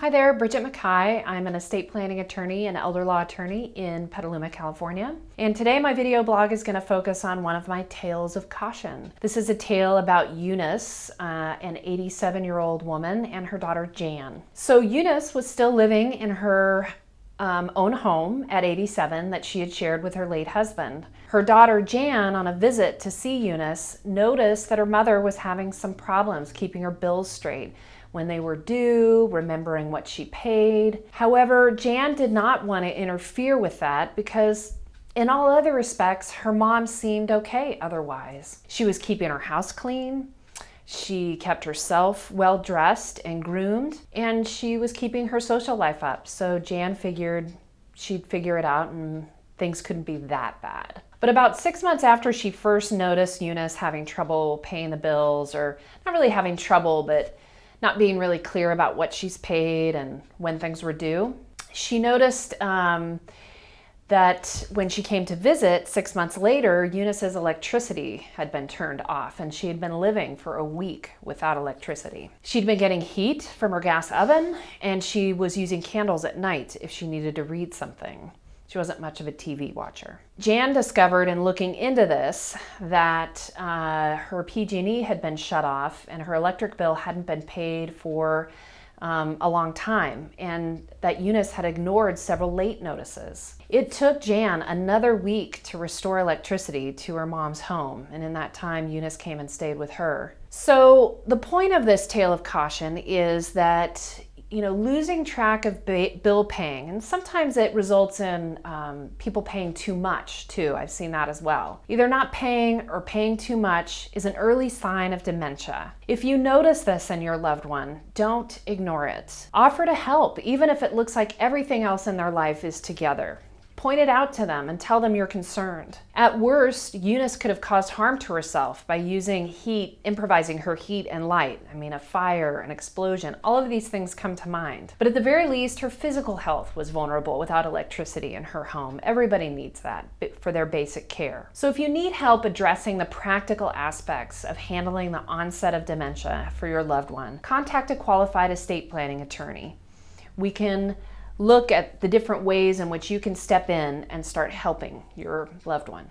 Hi there, Bridget Mackay. I'm an estate planning attorney and elder law attorney in Petaluma, California. And today my video blog is going to focus on one of my tales of caution. This is a tale about Eunice, an 87-year-old woman, and her daughter Jan. So Eunice was still living in her own home at 87 that she had shared with her late husband. Her daughter Jan, on a visit to see Eunice, noticed that her mother was having some problems keeping her bills straight, when they were due, remembering what she paid. However, Jan did not want to interfere with that because in all other respects, her mom seemed okay otherwise. She was keeping her house clean, she kept herself well dressed and groomed, and she was keeping her social life up. So Jan figured she'd figure it out and things couldn't be that bad. But about 6 months after she first noticed Eunice having trouble paying the bills, or not really having trouble, but not being really clear about what she's paid and when things were due, she noticed that when she came to visit 6 months later, Eunice's electricity had been turned off and she had been living for a week without electricity. She'd been getting heat from her gas oven and she was using candles at night if she needed to read something. She wasn't much of a TV watcher. Jan discovered in looking into this that her PG&E had been shut off and her electric bill hadn't been paid for a long time, and that Eunice had ignored several late notices. It took Jan another week to restore electricity to her mom's home, and in that time Eunice came and stayed with her. So the point of this tale of caution is that losing track of bill paying, and sometimes it results in people paying too much too. I've seen that as well. Either not paying or paying too much is an early sign of dementia. If you notice this in your loved one, don't ignore it. Offer to help, even if it looks like everything else in their life is together. Point it out to them and tell them you're concerned. At worst, Eunice could have caused harm to herself by using heat, improvising her heat and light. A fire, an explosion, all of these things come to mind. But at the very least, her physical health was vulnerable without electricity in her home. Everybody needs that for their basic care. So if you need help addressing the practical aspects of handling the onset of dementia for your loved one, contact a qualified estate planning attorney. We can look at the different ways in which you can step in and start helping your loved one.